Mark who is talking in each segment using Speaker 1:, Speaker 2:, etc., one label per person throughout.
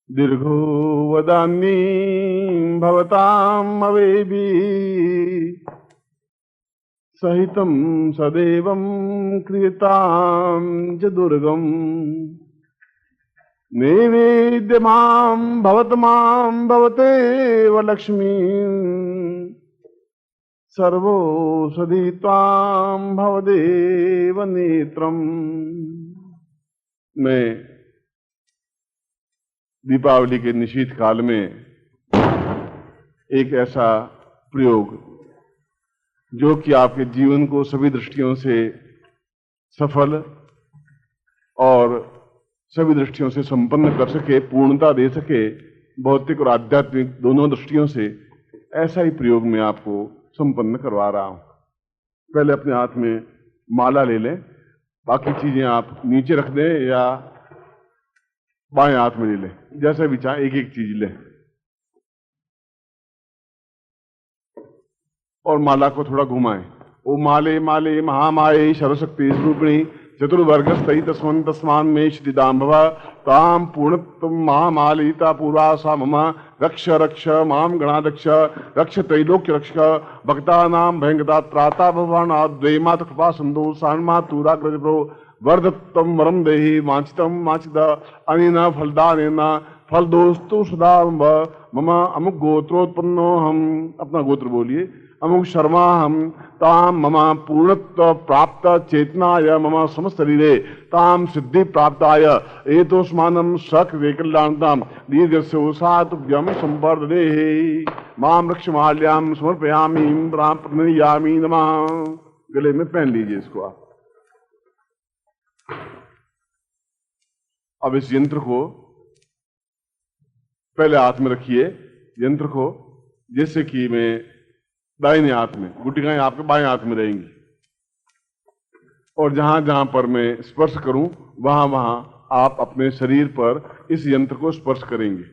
Speaker 1: दीर्घो वदान्यं भवताम् अवेबि सहितं सदैवं क्रियतां च दुर्गम् नैवेद्यमां भवतमां भवतेव लक्ष्मीं सर्वौषधि त्वां भवदेव नेत्रम्। मैं दीपावली के निशीथ काल में एक ऐसा प्रयोग जो कि आपके जीवन को सभी दृष्टियों से सफल और सभी दृष्टियों से संपन्न कर सके, पूर्णता दे सके, भौतिक और आध्यात्मिक दोनों दृष्टियों से, ऐसा ही प्रयोग मैं आपको संपन्न करवा रहा हूं। पहले अपने हाथ में माला ले लें, बाकी चीजें आप नीचे रख दें या बाएं हाथ में ले लें, जैसा भी चाहे एक एक चीज लें और माला को थोड़ा घुमाएं। ओ माले माले महामाये सर्वशक्ति स्वरूपिणी चतुर्वर्ग स्तई तस्मन् तस्मान में श्रीदाम भव ताम पूर्णत्वं महामालिता पूर्वासा मम रक्ष रक्ष माम गणाध्यक्ष रक्ष त्रैलोक्य रक्षक भक्तानां भयंकता त्राता भवान द्वे मात कृपा सिंधु सान्मा तूरा कृपो वर्धत्तम वरम देहि वांछितम वांछित अनेन फलदानेन फलदोस्तु सदा मम अमुक गोत्रोत्पन्नो हम। अपना गोत्र बोलिए। अमुक शर्मा हम ताम मम पूर्णत्व प्राप्त चेतनाय मम समस्त शरीरे ताम सिद्धि प्राप्ताय एतोस्मानं सक्रिय कल्याणताम दीर्घस्योसातुभ्यं संवर्धते माम रक्षमाल्यां समर्पयामि प्रणयामि नमः। गले में पहन लीजिए इसको आप। अब इस यंत्र को पहले हाथ में रखिए, यंत्र को, जैसे कि मैं दाहिने हाथ में, गुटिकाएं आपके बाएं हाथ में रहेंगी और जहां जहां पर मैं स्पर्श करूं वहां वहां आप अपने शरीर पर इस यंत्र को स्पर्श करेंगे।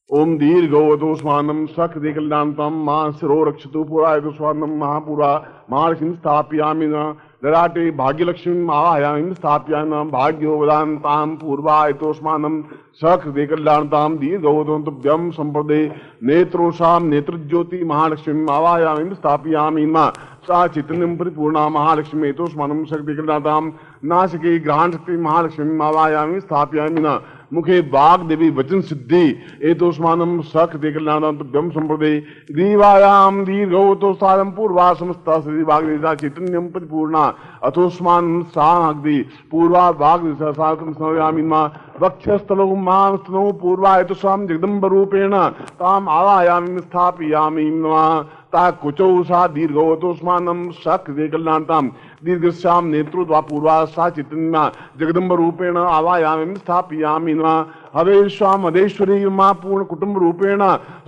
Speaker 1: ओम दीर्घोतोस्मानं सक्रिय कल्याणतम मां शिरो रक्षतु पुरायतोस्मानं महापुरा महालक्ष्मी स्थापयामि न ललाटे भाग्यलक्ष्मी आवाहयामि स्थापयामि भाग्यो वदान्तां पूर्वायतोस्मानं सक्रिय कल्याणतां दीर्घोतोभ्यं संप्रदे नेत्रोषां नेत्रज्योति महालक्ष्मी आवाहयामि स्थापयामि न सा चैतन्यं परिपूर्णा महालक्ष्मी एतोस्मानं सक्रिय कल्याणतां नासिके ग्रहण शक्ति महालक्ष्मी आवाहयामि स्थापयामि न मुखे वाग देवी वचन सिद्धि एतोस्मानं सक्रिय कल्याणतां संप्रदे ग्रीवायां दीर्घोतोसारं पूर्वा समस्ता श्री वाग्देवता चैतन्यं परिपूर्णा अथोस्मानं साग्दि पूर्वा वाग्देवता साकं समयामि मा वक्षस्थलो मां स्तनो पूर्वा एतोस्वां जगदम्ब रूपेण ताम आवाहयामि स्थापयामि नमः ता कुचौ सा दीर्घोतोस्मानं सक्रिय कल्याणतां दीर्घस्याम नेत्रोद्वा पूर्वा सा चैतन्य जगदम्ब रूपेण आवाहयामि स्थापयामि नमः हवेश्वाम अधेश्वरी मा पूर्ण कुटुंब रूपेण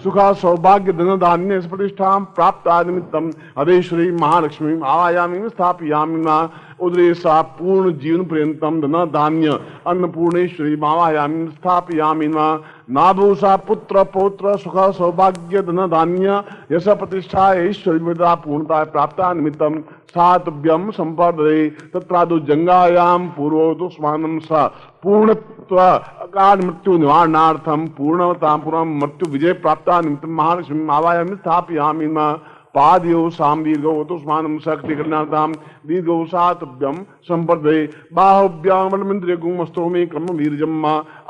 Speaker 1: सुखा सौभाग्य धन धान्य प्रतिष्ठा प्राप्त निमित्तम अधेश्वरी महालक्ष्मी आवाहयामि स्थापयामि नमः उदरे सा पूर्ण जीवन पर्यंतम धन धान्य अन्नपूर्णेश्वरी आवाहयामि स्थापयामि नमः नाभूषा पुत्र पौत्र सुख सौभाग्य धन धान्य यश प्रतिष्ठा ऐश्वर्य पूर्णता प्राप्त निमित्तम सातभ्यम संपर्दे तत्रादो जंगायाम पूर्वोदुस्मानं स पूर्णत्व अकाल मृत्यु निवारणार्थम पूर्णता पूर्ण मृत्यु विजय प्राप्त निमित्तम महालक्ष्मी आवाहयामि स्थापयामि नमः पादयो साम दीर्घोतोस्मानं सक्रिय कल्याणतां दीर्घो सातभ्यं संपर्दे बाहुभ्यां बलमिन्द्रियगुं मे क्रम वीर्यम्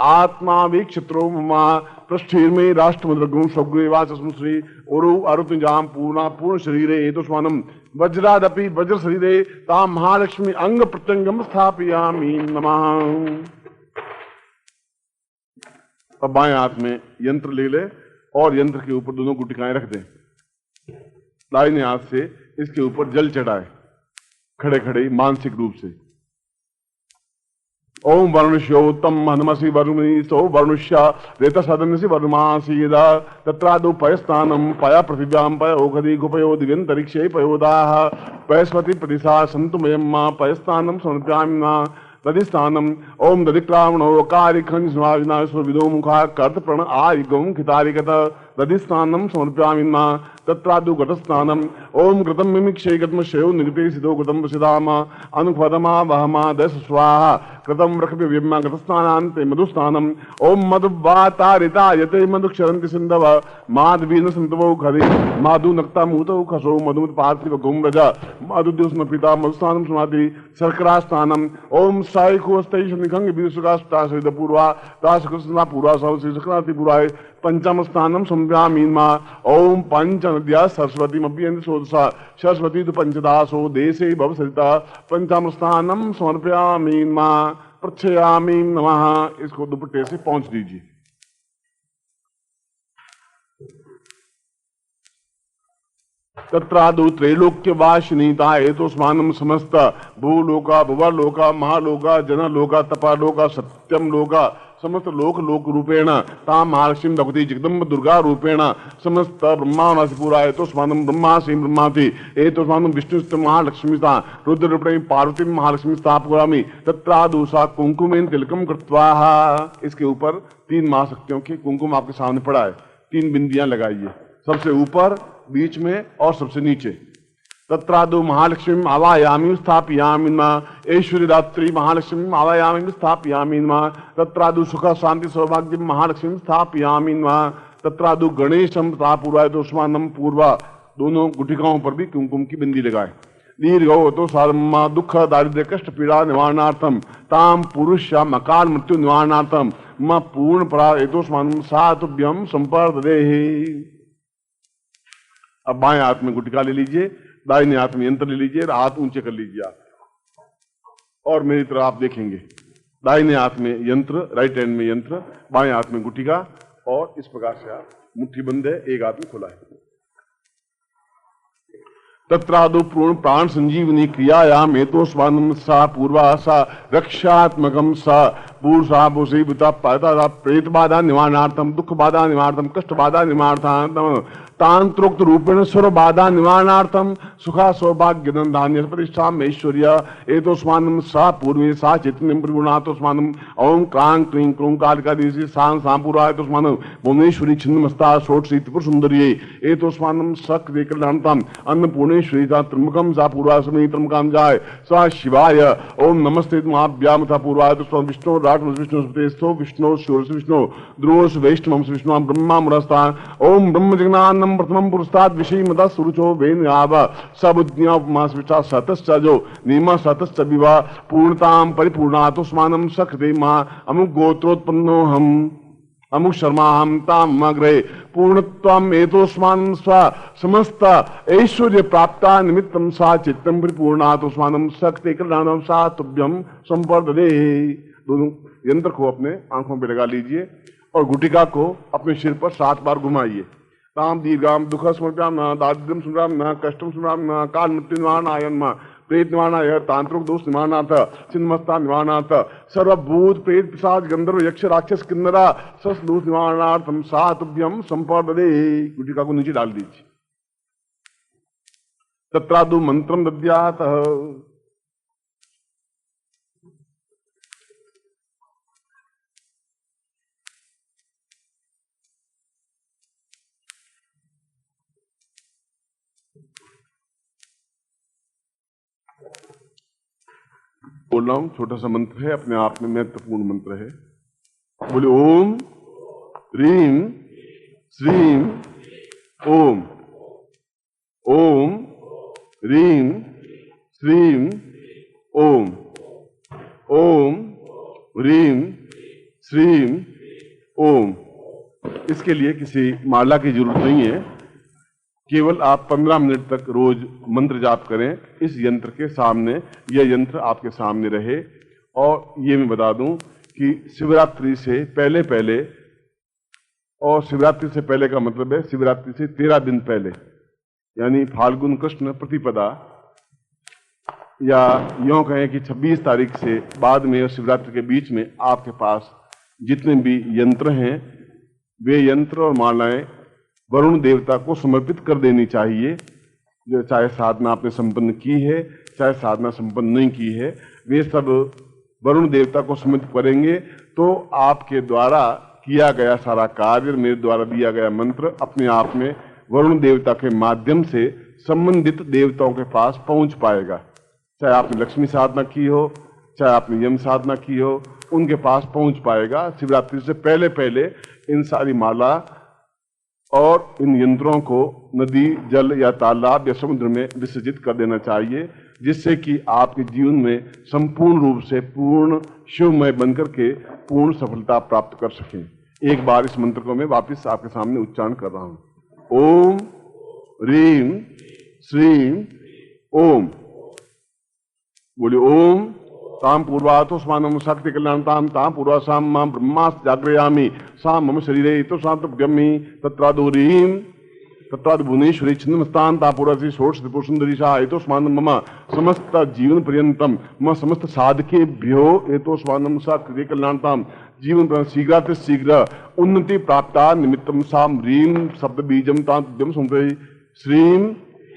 Speaker 1: आत्मा वीक्षित्रो मम पृष्ठीर्मे राष्ट्रमुद्रगुं स्वग्रीवाचस्म श्री उरु अरुतजां पूर्णा पूर्ण शरीरे एतोस्मानं वज्रादपि वज्र शरीरे तां महालक्ष्मी अंग प्रत्यंगम स्थापयामि नमः। अब बाएं हाथ में यंत्र ले ले और यंत्र के ऊपर दोनों गुटिकाएं रख दें। दाहिने हाथ से इसके ऊपर जल चढ़ाए खड़े खड़े मानसिक रूप से। ओम वर्णश्योत्तम हनुमसी वर्णि सौ वर्णुष्य रेत सदनसी वर्मासीद तत्रादो पयस्थानम पया पृथिव्यां पय ओखदि गुपयो दिव्यंतरिक्षे पयोदाः पयस्पति प्रतिशा सन्तुमयम् पयस्थानम समर्पयामि तदिस्थानम ओम दधिक्रामणो कारिखंजनाविनाशो विदो मुखा कर्त प्रण आयुगम खितारिकत तदिस्थानम समर्पयामि तत्रादु घटस्नानम ओम घृतम मिमिक्षे घृतमक्षयो निगते सिद्धो घृतम वसिदाम अनुपदमा वहमा दश स्वाहा कृतम रखपि विम्मा घटस्नानान्ते मधुस्नानम ओम मधुवातारिता यते मधुक्षरन्ति सिन्धव माधवीन संतवो खरे माधु नक्ता मूतौ खसो मधुमत पार्थिव गुमरज मधुद्योस्म पिता मधुस्नानम समाधि शर्करा स्नानम ओम साइको अस्तै शनिखंग विसुकाष्टा सहित पूर्वा दास कृष्णा पूर्वा सौ श्री सक्रांति पूर्वाय पंचम स्नानम संव्यामीन्मा ओम पंच नद्या सरस्वती मभ्यंत सोदसा सरस्वती तो पंचदासो देशे भवसरिता पंचम स्नानम समर्पयामीन्मा प्रच्छयामी नमः। इसको दुपट्टे से पहुंच दीजिए। तत्रादु त्रैलोक्यवासिनीता एतोस्मानं समस्त भूलोका भुवलोका महालोका जनलोका तपालोका सत्यम लोका समस्त लोक लोक रूपेण ताम महालक्ष्मी भगवती जगदम्ब दुर्गा रूपेण समस्त ब्रह्मावनासि पूरा एतोस्मानं ब्रह्मासि ब्रह्माति एतोस्मानं विष्णुस्त महालक्ष्मीता रुद्र रूपेण पार्वती महालक्ष्मी स्थापयामि तत्रादु सा कुंकुमेन तिलकम कृत्वा। इसके ऊपर 3 महाशक्तियों के कुंकुम आपके सामने पड़ा है। 3 बिंदियां लगाइए, सबसे ऊपर, बीच में और सबसे नीचे। तत्रादु महालक्ष्मी आवायामी स्थापयामि ऐश्वर्यदात्री महालक्ष्मी आवायामी स्थापयामि तत्रादु सुख शांति सौभाग्य महालक्ष्मी स्थापयामि तत्रादु गणेशम पूर्वाय दोस्मानम पूर्वा। दोनों गुटिकाओं पर भी कुमकुम की बिंदी लगाए। दीर्घो तो सारमा दुख दारिद्र्य कष्ट पीड़ा निवारणार्थम ताम पुरुषम अकाल मृत्यु निवारणार्थम म पूर्ण परा एतोस्मानम सातुभ्यम संपर्दे। अब बाएं हाथ में गुटिका ले लीजिए, दाहिने हाथ में यंत्र ले लीजिए, हाथ ऊंचे कर लीजिए आप और मेरी तरफ आप देखेंगे। दाहिने हाथ में यंत्र, राइट हैंड में यंत्र, बाएं हाथ में गुटिका और इस प्रकार से आप मुट्ठी बंद है, एक हाथ में खुला है। तत्रादु पूर्ण प्राण संजीवनी क्रियायाम एतोस्मानं सा पूर्वा सा रक्षात्मकम सा पूर्षा भूषीभूता पाता प्रेत बाधा निवारणार्थम दुख बाधा निवारणार्थम कष्ट बाधा निवारणार्थम तांत्रोक्त रूपेण सर्व बाधा निवारणार्थम सुखा सौभाग्य धान्य प्रतिष्ठा ऐश्वर्य एतोस्मानं सा पूर्वे सा चैतन्यं परिपूर्णातोस्मानं ओम क्रां क्लीं क्रूं कालिकादेवी सां सांपूरा एतोस्मानं भुवनेश्वरी छिन्नमस्ता षोडशी त्रिपुर सुंदरी एतोस्मानं सक्रिय कल्याणताम अन्नपूर्णेश्वरी त्र्यंबकम सा पूर्वासमी त्र्यंबकम जाय सा शिवाय ओम नमस्ते महाभ्याम था पूर्वाय तो विष्णु राट विष्णु स्पतेस्थो विष्णु शूर विष्णु ध्रुवस वैष्णव विष्णु ब्रह्मा मुरस्तान ओम ब्रह्म जगन्नाथ प्रथम पुरस्ताद विषय मदा सुरुचो वेन आव सबुद्या उपमास विचा सतश्च जो नीमा सतश्च विवा पूर्णताम परिपूर्णातोस्मानं सखते मा अमुक गोत्रोत्पन्नो हम अमुक शर्मा हम ताम अग्रे पूर्णत्वम एतोस्मानं स्व समस्त ऐश्वर्य प्राप्ता निमित्तम सा चित्तम परिपूर्णातोस्मानं सखते कल्याणम सा तुभ्यम संपर्दे। दोनों यंत्र को अपने आंखों पे लगा लीजिए और गुटिका को अपने सिर पर 7 बार घुमाइए। ताम दीर्घाम दुख स्मृत्याम न दारिद्र्यम सुराम न कष्टम सुराम न काल मृत्यु निवारणायन प्रेत निवारणाय तांत्रिक दोष निवारणार्थ चिन्मस्ता निवारणार्थ सर्वभूत प्रेत पिशाच गंधर्व यक्ष राक्षस किन्नरा सस दोष निवारणार्थम सातुभ्यम संपर्दे। गुटिका को नीचे डाल दीजिए। तत्रादु मंत्रम दद्यात बोल रहा हूं, छोटा सा मंत्र है, अपने आप में महत्वपूर्ण मंत्र है। बोले ओम ह्रीम श्रीम ओम ओम ह्रीम श्रीम ओम ओम ह्रीम श्रीम ओम। इसके लिए किसी माला की जरूरत नहीं है, केवल आप 15 मिनट तक रोज मंत्र जाप करें। इस यंत्र के सामने, यह यंत्र आपके सामने रहे। और ये मैं बता दूं कि शिवरात्रि से पहले पहले, और शिवरात्रि से पहले का मतलब है शिवरात्रि से 13 दिन पहले, यानी फाल्गुन कृष्ण प्रतिपदा, या यूं कहें कि 26 तारीख से बाद में और शिवरात्रि के बीच में आपके पास जितने भी यंत्र हैं, वे यंत्र और मालाएं वरुण देवता को समर्पित कर देनी चाहिए। जो चाहे साधना आपने संपन्न की है, चाहे साधना संपन्न नहीं की है, वे सब वरुण देवता को समर्पित करेंगे तो आपके द्वारा किया गया सारा कार्य, मेरे द्वारा दिया गया मंत्र अपने आप में वरुण देवता के माध्यम से संबंधित देवताओं के पास पहुंच पाएगा। चाहे आपने लक्ष्मी साधना की हो, चाहे आपने यम साधना की हो, उनके पास पहुंच पाएगा। शिवरात्रि से पहले पहले इन सारी माला और इन यंत्रों को नदी, जल या तालाब या समुद्र में विसर्जित कर देना चाहिए, जिससे कि आपके जीवन में संपूर्ण रूप से पूर्ण शिवमय बनकर के पूर्ण सफलता प्राप्त कर सकें। एक बार इस मंत्र को मैं वापस आपके सामने उच्चारण कर रहा हूं। ओम ह्रीं श्रीं ओम। बोलिए ओम ताम पूर्वातो स्वानम शक्ति कल्याणताम ताम पूर्वासाम मां ब्रह्मास जागृयामि सा मम शरीरे तो शांतव्यमि तत्रादोरीं तत्राद भुवनेश्वरी छिन्नमस्तान तापुरसी षोडश त्रिपुरसुंदरी सा एतो स्वानम मम समस्त जीवन पर्यंतम मम समस्त साधकेभ्यो एतो स्वानम सा कृते कल्याणताम जीवन शीघ्र शीघ्र उन्नति प्राप्ता निमित्तम साम ह्रीं शब्द बीजम ताम सुनते श्रीं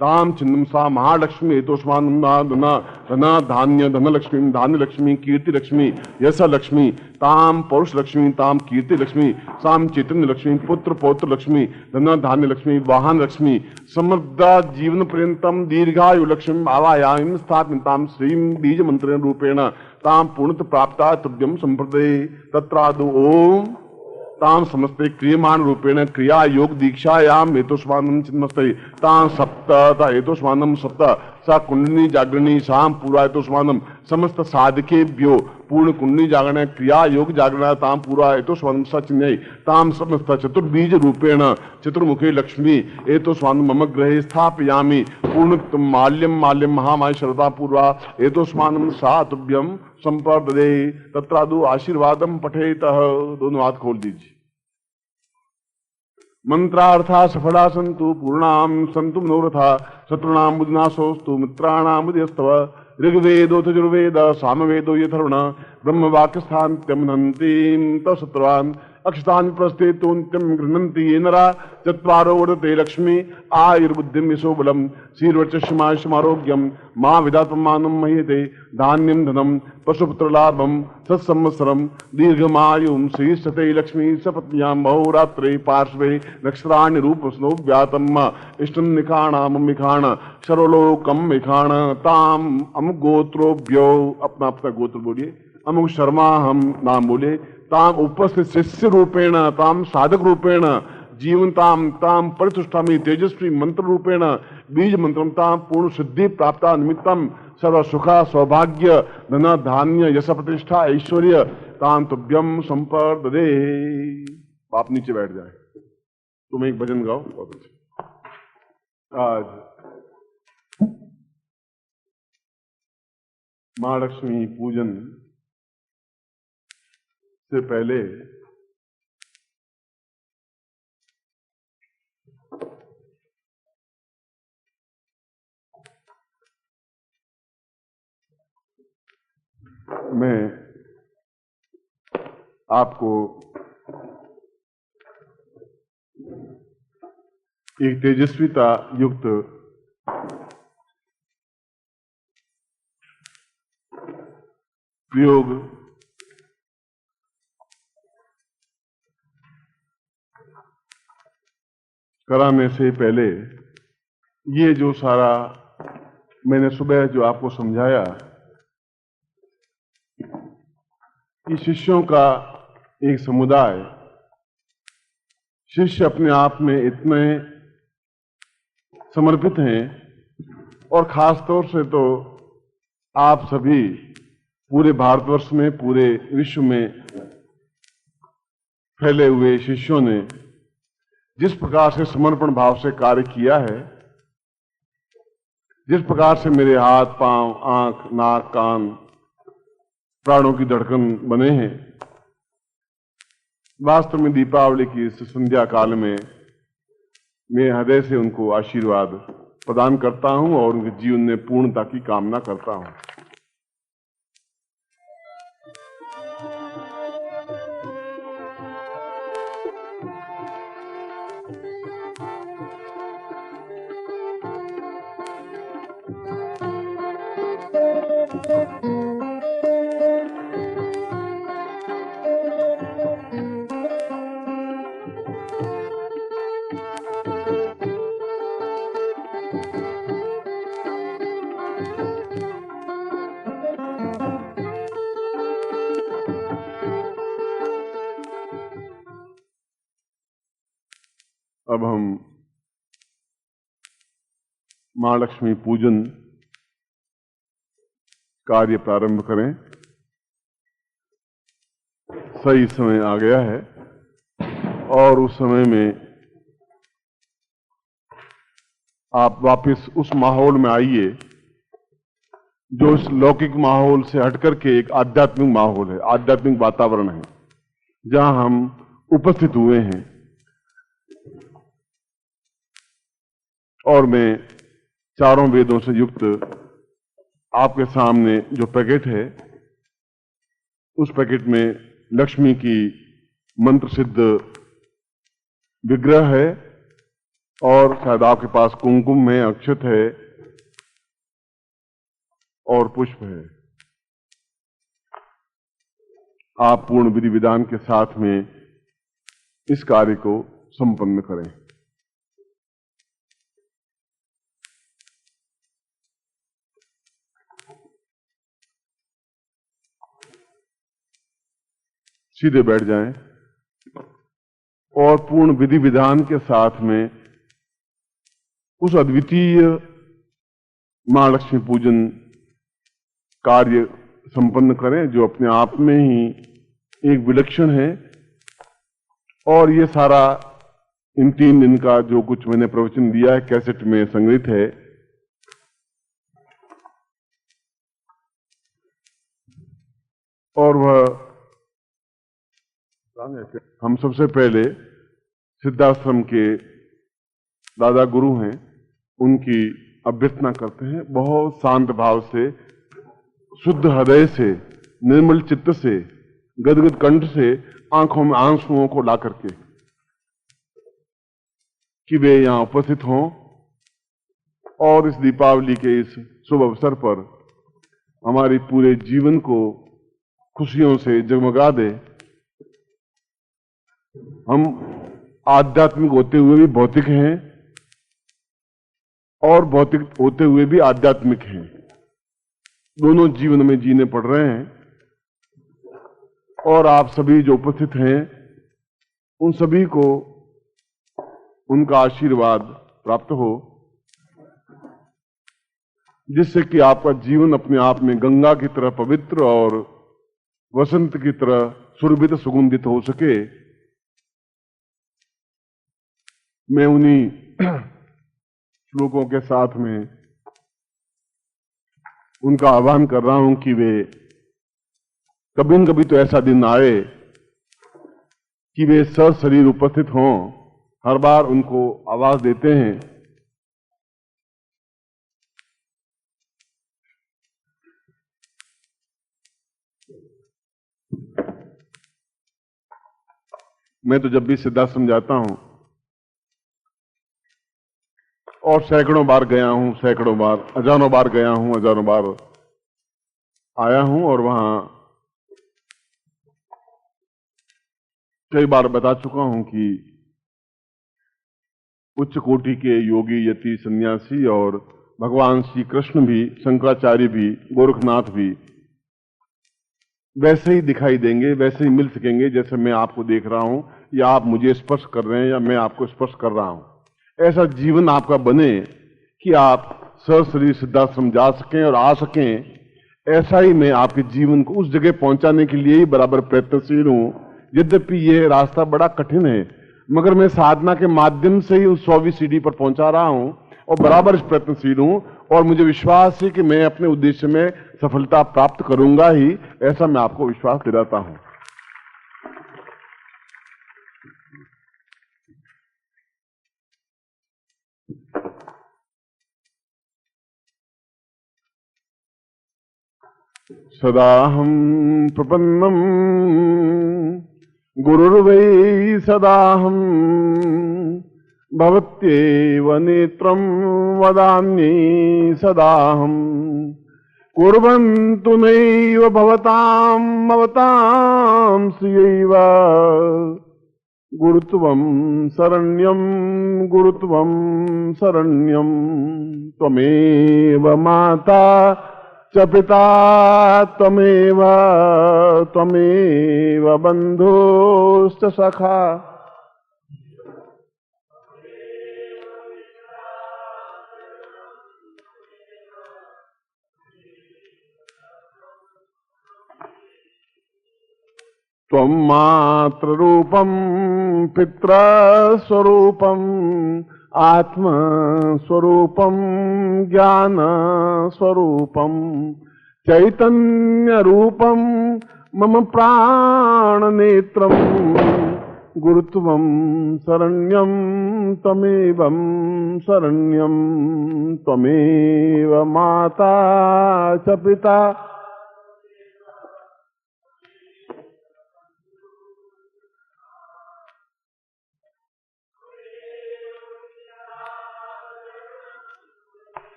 Speaker 1: ताम चिन्नम सा महालक्ष्मी एतोस्मान धना धान्य धान्य लक्ष्मी कीर्ति लक्ष्मी यश लक्ष्मी ताम पौरुष लक्ष्मी ताम कीर्ति लक्ष्मी साम चैतन्य लक्ष्मी पुत्र पौत्र लक्ष्मी धना धान्य लक्ष्मी वाहन लक्ष्मी समृद्ध जीवन पर्यंतम दीर्घायु लक्ष्मी आवायाम स्थापिताम श्रीं बीज मंत्र रूपेण ताम पूर्णत प्राप्ता तुभ्यम संप्रदे तत्रादु ओम ताम समस्ते क्रियमाण रूपेण क्रिया योग दीक्षायाम एतोस्मानम चिन्मस्ते ताम सप्त एतोस्मानम सप्त सा कुंडली जागरणी शाम पूरा एतोस्मानम समस्त साधकेभ्यो पूर्ण कुंडली जागरण क्रिया योग जागरण ताम पूरा एतोस्मानम सा चिन्हय ताम समस्त चतुर्बीज रूपेण चतुर्मुखे लक्ष्मी एतोस्मानम मम ग्रहे स्थापयामि पूर्ण माल्यम महामाय श्रद्धा पूर्वा एतोस्मानम सा तुभ्यम संपर्दे तत्रादु आशीर्वादम पठेतः। दोनों हाथ खोल दीजिए। मंत्रार्था सफला सन्तु पूर्णाम सन्तु मनोरथा शत्रुणाम बुद्धिनाशोस्तु मित्राणाम बुद्धिस्तव ऋग्वेदो यजुर्वेद सामवेदो यथर्वण ब्रह्मवाक्यस्थान्त्यमनन्तीं तशत्रुवान् अक्षतानि प्रस्ते तोन्त्यं गृह्णन्ति ये नरा चत्वारो वर्धते लक्ष्मी आयुर्बुद्धिं यशो बलं शीर्वर्चस्यमायुष्यमारोग्यं मा विधातमानं मह्यते धान्यं धनं पशुपुत्रलाभं सत्संवत्सरं दीर्घमायुं श्रीशते लक्ष्मी सपत्न्यां बहुरात्रे पार्श्वे नक्षत्राणि रूपस्नो व्यातम् इष्टं निखाणामं निखाण सर्वलोकं निखाण ताम अमुक गोत्रोभ्यो अपना अपना गोत्र बोलिए अमुक शर्मा हम नाम बोले ताम उपस्थित शिष्य रूपेण ताम साधक रूपेण जीवन ताम ताम परितुष्टामि तेजस्वी मंत्र रूपेण बीज मंत्रम ताम पूर्ण सिद्धि प्राप्ता निमित्तम सर्व सुखा सौभाग्य धन धान्य यश प्रतिष्ठा ऐश्वर्य ताम तुभ्यम संपर्ददे। आप नीचे बैठ जाए। तुम एक भजन गाओ। बहुत अच्छा। आज महालक्ष्मी पूजन से पहले मैं आपको एक तेजस्विता युक्त प्रयोग कराने से पहले ये जो सारा मैंने सुबह जो आपको समझाया, कि शिष्यों का एक समुदाय, शिष्य अपने आप में इतने समर्पित हैं और खास तौर से तो आप सभी पूरे भारतवर्ष में, पूरे विश्व में फैले हुए शिष्यों ने जिस प्रकार से समर्पण भाव से कार्य किया है, जिस प्रकार से मेरे हाथ पांव आंख नाक कान प्राणों की धड़कन बने हैं, वास्तव में दीपावली की इस संध्या काल में मैं हृदय से उनको आशीर्वाद प्रदान करता हूं और उनके जीवन में पूर्णता की कामना करता हूं। अब हम मां लक्ष्मी पूजन कार्य प्रारंभ करें। सही समय आ गया है और उस समय में आप वापस उस माहौल में आइए जो इस लौकिक माहौल से हटकर के एक आध्यात्मिक माहौल है, आध्यात्मिक वातावरण है जहां हम उपस्थित हुए हैं। और मैं चारों वेदों से युक्त आपके सामने जो पैकेट है, उस पैकेट में लक्ष्मी की मंत्र सिद्ध विग्रह है और शायद आपके पास कुमकुम है, अक्षत है और पुष्प है। आप पूर्ण विधि विधान के साथ में इस कार्य को संपन्न करें। सीधे बैठ जाएं और पूर्ण विधि विधान के साथ में उस अद्वितीय मां लक्ष्मी पूजन कार्य संपन्न करें जो अपने आप में ही एक विलक्षण है। और ये सारा इन 3 दिन का जो कुछ मैंने प्रवचन दिया है कैसेट में संग्रहित है। और वह हम सबसे पहले सिद्धाश्रम के दादा गुरु हैं, उनकी अभ्यर्थना करते हैं। बहुत शांत भाव से, शुद्ध हृदय से, निर्मल चित्त से, गदगद कंठ से, आंखों में आंसुओं को ला करके कि वे यहां उपस्थित हों और इस दीपावली के इस शुभ अवसर पर हमारी पूरे जीवन को खुशियों से जगमगा दे। हम आध्यात्मिक होते हुए भी भौतिक हैं और भौतिक होते हुए भी आध्यात्मिक हैं। दोनों जीवन में जीने पड़ रहे हैं और आप सभी जो उपस्थित हैं उन सभी को उनका आशीर्वाद प्राप्त हो, जिससे कि आपका जीवन अपने आप में गंगा की तरह पवित्र और वसंत की तरह सुरभित सुगंधित हो सके। मैं उन्हीं श्लोकों के साथ में उनका आह्वान कर रहा हूं कि वे कभी न कभी तो ऐसा दिन आए कि वे सशरीर उपस्थित हों। हर बार उनको आवाज देते हैं। मैं तो जब भी सिद्धाश्रम जाता हूं और सैकड़ों बार गया हूं, सैकड़ों बार, हजारों बार गया हूं, हजारों बार आया हूं और वहां कई बार बता चुका हूं कि उच्च कोटि के योगी, यति, सन्यासी और भगवान श्री कृष्ण भी, शंकराचार्य भी, गोरखनाथ भी वैसे ही दिखाई देंगे, वैसे ही मिल सकेंगे जैसे मैं आपको देख रहा हूं या आप मुझे स्पर्श कर रहे हैं या मैं आपको स्पर्श कर रहा हूं। ऐसा जीवन आपका बने कि आप सशरीर सिद्धाश्रम जा सकें और आ सकें। ऐसा ही मैं आपके जीवन को उस जगह पहुंचाने के लिए ही बराबर प्रयत्नशील हूं। यद्यपि ये रास्ता बड़ा कठिन है, मगर मैं साधना के माध्यम से ही उस 100वीं सीढ़ी पर पहुंचा रहा हूं और बराबर इस प्रयत्नशील हूं और मुझे विश्वास है कि मैं अपने उद्देश्य में सफलता प्राप्त करूंगा ही। ऐसा मैं आपको विश्वास दिलाता हूं। सदाहं प्रपन्नं गुरुर्वै सदाहं भवत्येव नेत्रं वदामि सदाहं कुर्वन्तु नैव भवतां भवतां श्रियैव गुरुत्वं शरण्यं गुरुत्वं शरण्यं त्वमेव माता च पिता त्वमेव त्वमेव बन्धुश्च सखा त्वं मात्र रूपं पितृस्वरूपं आत्मस्वरूपं ज्ञानस्वरूपं चैतन्यरूपं मम प्राणनेत्रं गुरुत्वं शरण्यं त्वमेवं शरण्यं त्वमेव माता च पिता।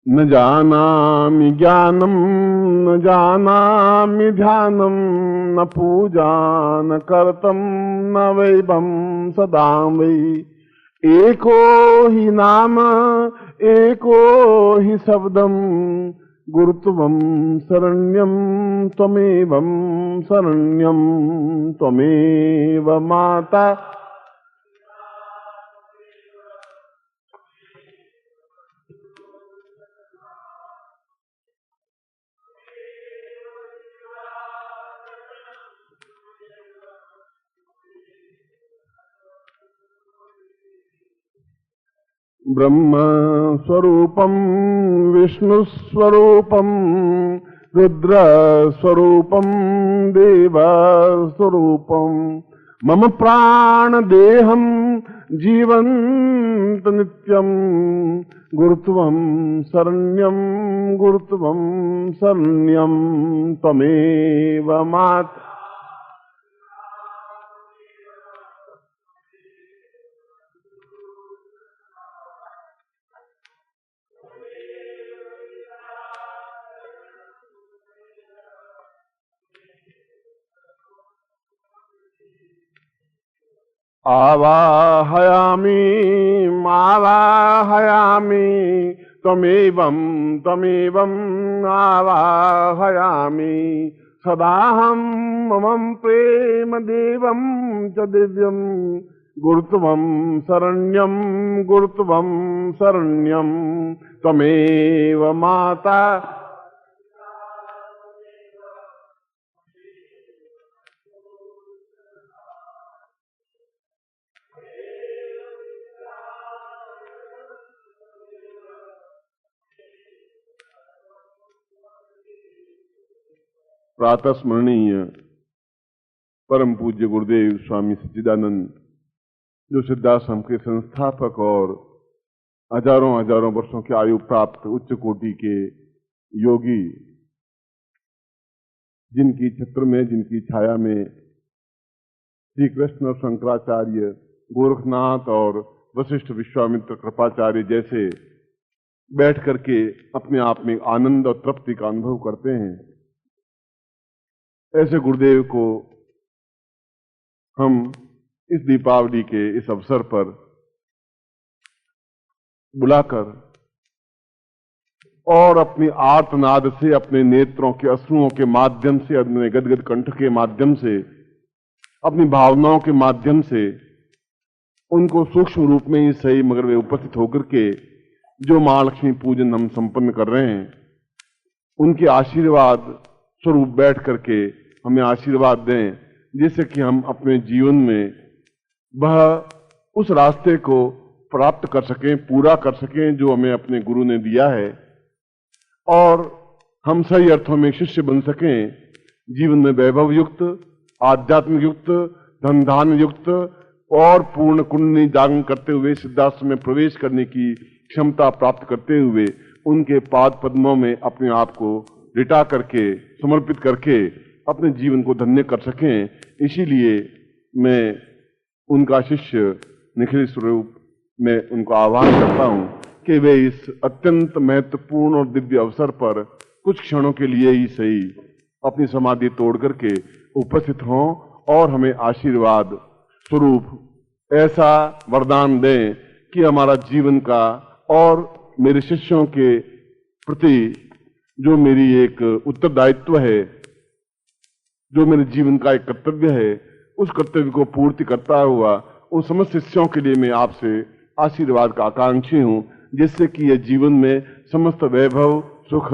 Speaker 1: न जानामि ज्ञानं न जानामि ध्यानं न पूजा न कर्तं न वैभं सदा वै एको हि नाम एको हि शब्दं गुरुत्वं शरण्यं त्वमेवं शरण्यं त्वमेव माता। ब्रह्म स्वरूपं विष्णु स्वरूपं रुद्र स्वरूपं देव स्वरूपं मम प्राण देहं जीवंत नित्यं गुरुत्वं शरण्यं गुरुत्वं शरण्यं त्वमेव माता। आवाहयामि आवाहयामि त्वमेवं त्वमेवं आवाहयामि सदाहं मम प्रेम देवं च दिव्यं गुरुत्वं शरण्यं गुरुत्वं शरण्यं त्वमेव माता। प्रातः स्मरणीय परम पूज्य गुरुदेव स्वामी सच्चिदानंद, जो सिद्धाश्रम के संस्थापक और हजारों हजारों वर्षों की आयु प्राप्त उच्च कोटि के योगी, जिनकी छत्र में जिनकी छाया में श्री कृष्ण और शंकराचार्य, गोरखनाथ और वशिष्ठ विश्वामित्र कृपाचार्य जैसे बैठ करके अपने आप में आनंद और तृप्ति का अनुभव करते हैं, ऐसे गुरुदेव को हम इस दीपावली के इस अवसर पर बुलाकर और अपनी आर्तनाद से, अपने नेत्रों के अश्रुओं के माध्यम से, अपने गदगद कंठ के माध्यम से, अपनी भावनाओं के माध्यम से उनको सूक्ष्म रूप में ही सही मगर वे उपस्थित होकर के जो महालक्ष्मी पूजन हम संपन्न कर रहे हैं, उनके आशीर्वाद स्वरूप बैठ करके हमें आशीर्वाद दें, जिससे कि हम अपने जीवन में वह उस रास्ते को प्राप्त कर सकें, पूरा कर सकें जो हमें अपने गुरु ने दिया है, और हम सही अर्थों में शिष्य बन सकें, जीवन में वैभव युक्त, आध्यात्मिक युक्त, धन धान युक्त और पूर्ण कुंडली जागरण करते हुए सिद्धाश्रम में प्रवेश करने की क्षमता प्राप्त करते हुए उनके पाद पद्मों में अपने आप को लिटा करके, समर्पित करके अपने जीवन को धन्य कर सकें। इसीलिए मैं उनका शिष्य निखिल स्वरूप में उनको आह्वान करता हूं कि वे इस अत्यंत महत्वपूर्ण और दिव्य अवसर पर कुछ क्षणों के लिए ही सही अपनी समाधि तोड़ करके उपस्थित हों और हमें आशीर्वाद स्वरूप ऐसा वरदान दें कि हमारा जीवन का और मेरे शिष्यों के प्रति जो मेरी एक उत्तरदायित्व है, जो मेरे जीवन का एक कर्तव्य है, उस कर्तव्य को पूर्ति करता हुआ उन समस्त शिष्यों के लिए मैं आपसे आशीर्वाद का आकांक्षी हूं, जिससे कि यह जीवन में समस्त वैभव सुख,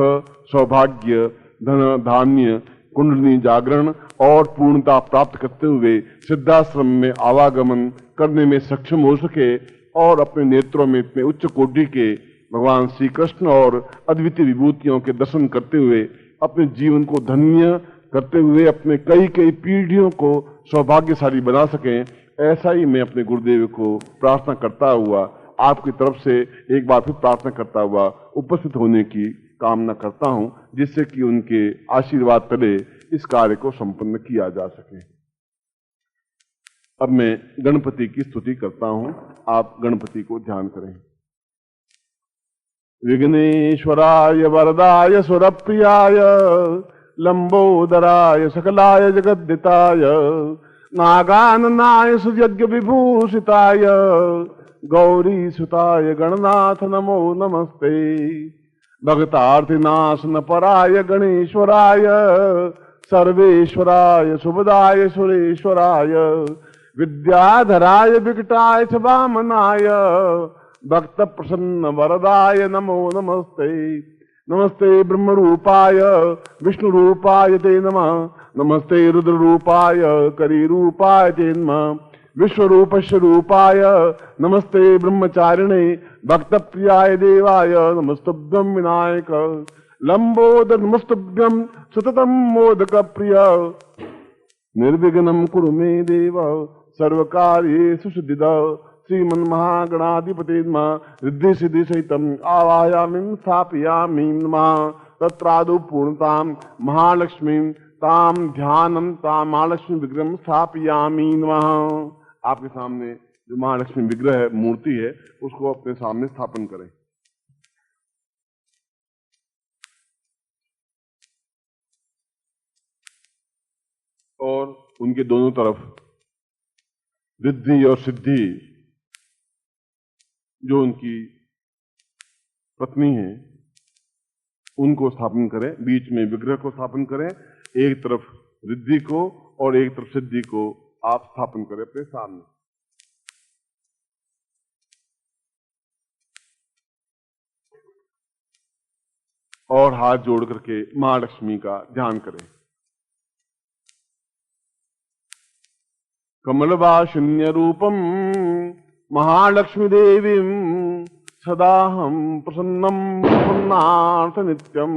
Speaker 1: सौभाग्य, धन धान्य, कुंडली जागरण और पूर्णता प्राप्त करते हुए सिद्धाश्रम में आवागमन करने में सक्षम हो सके और अपने नेत्रों में इतने उच्च कोटि के भगवान श्री कृष्ण और अद्वितीय विभूतियों के दर्शन करते हुए अपने जीवन को धन्य करते हुए अपने कई कई पीढ़ियों को सौभाग्यशाली बना सकें, ऐसा ही मैं अपने गुरुदेव को प्रार्थना करता हुआ आपकी तरफ से एक बार फिर प्रार्थना करता हुआ उपस्थित होने की कामना करता हूं, जिससे कि उनके आशीर्वाद तले इस कार्य को संपन्न किया जा सके। अब मैं गणपति की स्तुति करता हूं, आप गणपति को ध्यान करें। विघ्नेश्वराय वरदाय सुरप्रियाय लंबोदराय सकलाय जगद्दिताय नागाननाय सुयज्ञ विभूषिताय गौरी सुताय गणनाथ नमो नमस्ते। भक्तार्थिनाशन पराय गणेश्वराय सर्वेश्वराय शुभदाय सुरेश्वराय विद्याधराय विकटाय च वामनाय भक्त प्रसन्न वरदाय नमो नमस्ते। नमस्ते ब्रह्म रूपाय विष्णु रूपाय ते नमः। नमस्ते रुद्र रूपाय करी रूपाय ते नमः। विश्वरूपस्य रूपाय नमस्ते ब्रह्मचारिणे भक्त प्रियाय देवाय नमस्तुभ्यं विनायक लंबोदर नमस्तुभ्यं सततं मोदक प्रिय निर्विघ्नं कुरु मे देव सर्वकार्येषु सिद्धिदा श्रीमन्महागणाधिपते नमः। रिद्धि सिद्धि सहितं आवाहयामि स्थापयामि नमः। तत्रादौ पूर्णतां महालक्ष्मीं ताम ध्यानं ताम महालक्ष्मी विग्रह स्थापयामि नमः। आपके सामने जो महालक्ष्मी विग्रह है, मूर्ति है, उसको अपने सामने स्थापन करें। और उनके दोनों तरफ रिद्धि और सिद्धि जो उनकी पत्नी है उनको स्थापन करें, बीच में विग्रह को स्थापन करें। एक तरफ रिद्धि को और एक तरफ सिद्धि को आप स्थापन करें अपने सामने। और हाथ जोड़ करके महालक्ष्मी का ध्यान करें। कमलवासिन्य रूपम महालक्ष्मी देवीं सदाहं प्रसन्नं प्रसन्नार्थ नित्यं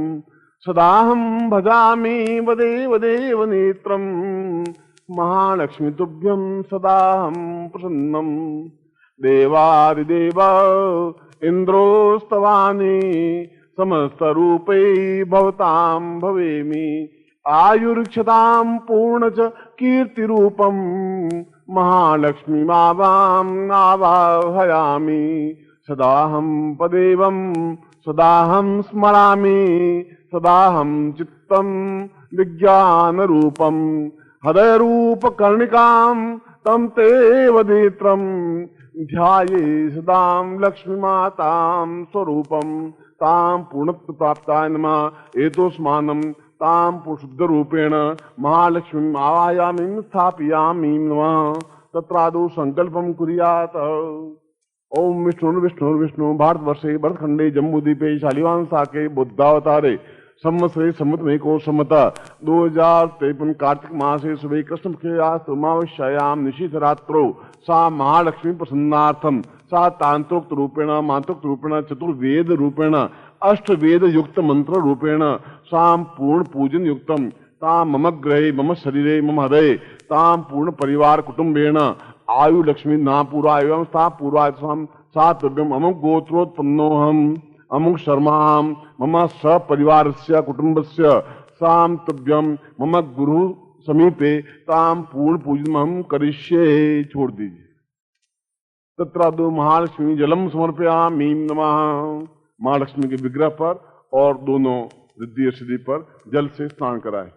Speaker 1: सदाहं भजामि वदेव देव नेत्रं महालक्ष्मी तुभ्यं सदाहं प्रसन्नं। देवादिदेव इंद्रोस्तवानि समस्तरूपै भवतां भवेमि आयुर्क्षतां पूर्ण च कीर्तिरूपं महालक्ष्मी मावाम् आवाहयामि सदाहं पदेवं सदाहं स्मरामि सदाहं चित्तं विज्ञानरूपं हृदयरूपकर्णिकां तं ते वदेत्रं ध्याये सदां लक्ष्मीमातां स्वरूपं तां पूर्णत्व प्राप्ताय नमः। एतोस्मानं तां शुद्धरूपेण महालक्ष्मीम् आवाहयामि स्थापयामि नमः। तत्रादौ संकल्पं कुर्यात्। ओम विष्णु भारतवर्षे भरतखंडे जम्बूद्वीपे शालिवाहन शाके बुद्धावतारे संवत्सरे संवत्सरे को सम्मत 2053 कार्तिक मासे सुबह कृष्णपक्षे अमावस्यायां निशीथरात्रो सा महालक्ष्मी प्रसन्नार्थम सा तांत्रोक्त रूपेण मंत्रोक्त रूपेण चतुर्वेद रूपेण अष्टवेद युक्त मंत्र रूपेण सा पूर्ण पूजन युक्तम तां मम गृहे मम शरीरे मम हृदये तां पूर्ण परिवार कुटुंबेण आयु लक्ष्मी ना पूरा एवं सा पूर्वा सातव्यम अमुक गोत्रोत्पन्नोहम अमुक शर्माम मम सपरिवारस्य कुटुंबस्य साम तव्यम मम गुरु समीपे ताम पूर्ण पूजनम करिष्ये। छोड़ दीजिए। तत्रादौ महालक्ष्मी जलम समर्पयामि नमः। महालक्ष्मी के विग्रह पर और दोनों रिद्धि और सिद्धि पर जल से स्नान कराए।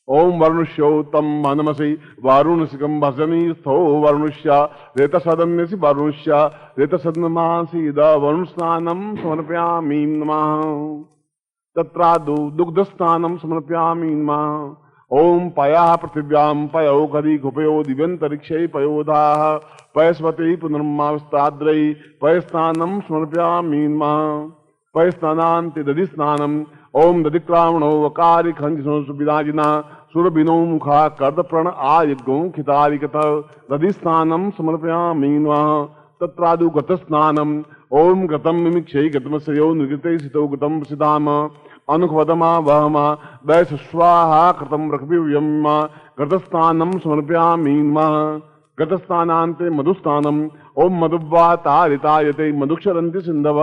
Speaker 1: ओम वरुणस्यो तम मनमसि वारुणसिकं भजनी स्थो वरुणस्य रेतसदन्यसि वरुणस्य रेतसदनमासीद वरुण स्नानं समर्पयामि नमः। तत्रादौ दुग्ध स्नानं समर्पयामि नमः। ओम पयः पृथिव्यां पयो खरी खुपयो दिव्यंतरिक्षे पयोधाः पयस्वते पुनर्मावस्ताद्रै पय स्नानं समर्पयामि नमः। पय स्नानान्ते दधि स्नानम ओम दधिक्रामणो वकारी खंजनो सुविराजिना सुरबिनो मुखा कर्द प्रण आयज्ञो खितारिकत दधि स्नानम समर्पयामि नमः तत्रादु गत स्नानम ओम गतम मिमिक्षै गतमस्यो निर्गते सितो गतम सिदाम अनुखवदमा वहमा वैस स्वाहा कृतम रखविव्यम गतस्नानम समर्पयामि नमः गतस्नानान्ते मधुस्नानम ओम मधुवा तारितायते मधुक्षरन्ति सिन्धव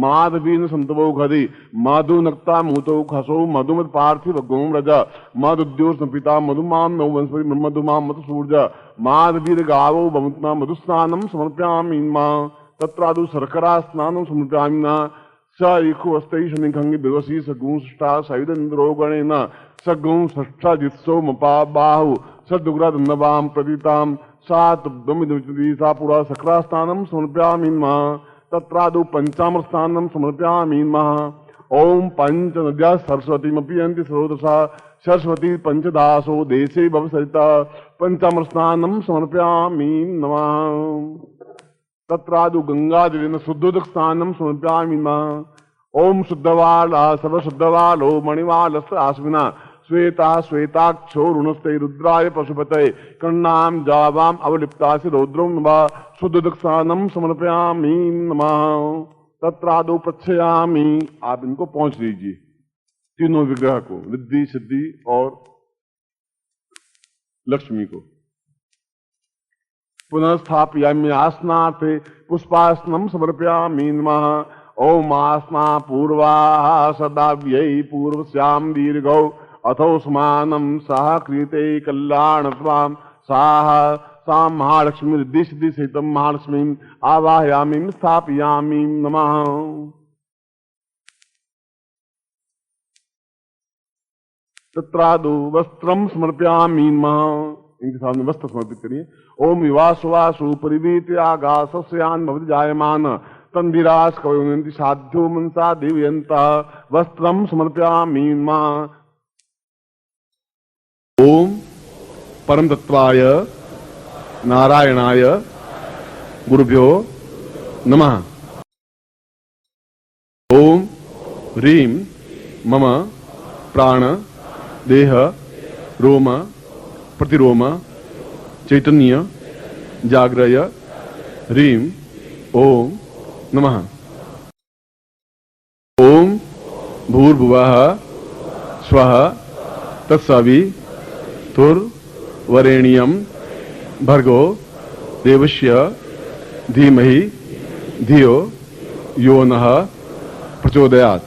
Speaker 1: माधवीन संतवो घदि मधुनक्ता मूतो खसो मधुमत पार्थिव गोम रज मधुद्योष पिता मधुमाम नौ वंशपति मधुमाम मधु सूर्ज माधवीर गावो बमुतना मधुस्नानम समर्पयामि नमः तत्रादु शर्करा स्नानं समर्पयामि नमः स इखु अस्ते शनिखंगि बिवसी सगुं सष्टा सयुदेन्द्रो गणेन सगुं सष्टा जित्सो मपा बाहु सदुग्रा दन्नवाम प्रदीताम सात दमिदुचि सा पुरा सक्रा स्नानं समर्पयामि नमः तत्रादु पंचामृत स्नानं समर्पयामि नमः ओम पंच नद्या सरस्वतीमपि यन्ति सरोदसा सरस्वती पंचदासो देशे भवसरिता पंचामृत स्नानं समर्पयामि नमः तत्रादु गंगाजलेन शुद्धोदक स्नानं समर्पयामि नमः ओम शुद्धवाला सर्वशुद्धवालो मणिवालस्य आश्विना श्वेता श्वेताक्षो रुणस्ते रुद्राय पशुपतये कर्णाम जावाम अवलिप्तासि रौद्रम नमः शुद्धोदक स्नानं समर्पयामि नमः तत्रादौ प्रच्छयामि। आप इनको पहुंच लीजिए तीनों विग्रह को, रिद्धि सिद्धि और लक्ष्मी को। पुनर्स्थापयामि आसनार्थे पुष्पासनं समर्पयामि नमः ओम आसना पूर्वा सदाव्यै पूर्वस्यां दीर्घौ अथो समानं सह क्रियते कल्याणत्वां साह सा महालक्ष्मी रिद्धि सिद्धि सहितं महालक्ष्मीं आवाहयामि स्थापयामि नमः। तत्रादु वस्त्रं समर्पयामि नमः। इनके सामने वस्त्र समर्पित करिए। ओम विवासुवासु परिवीत आगासस्यान् भवति जायमान तन्विरास कवयन्ति साध्यो मनसा देवयन्तः वस्त्रं समर्पयामि नमः। ओम परम तत्वाय नारायणाय गुरुभ्यो नमः। ओम ह्रीं मम प्राण देह रोम प्रतिरोम चैतन्य जाग्रय ह्रीं ओम नमः। ओम भूर्भुवः स्वः तत्सवितुर्वरेण्यं भर्गो देवस्य धीमहि धियो यो नः प्रचोदयात्।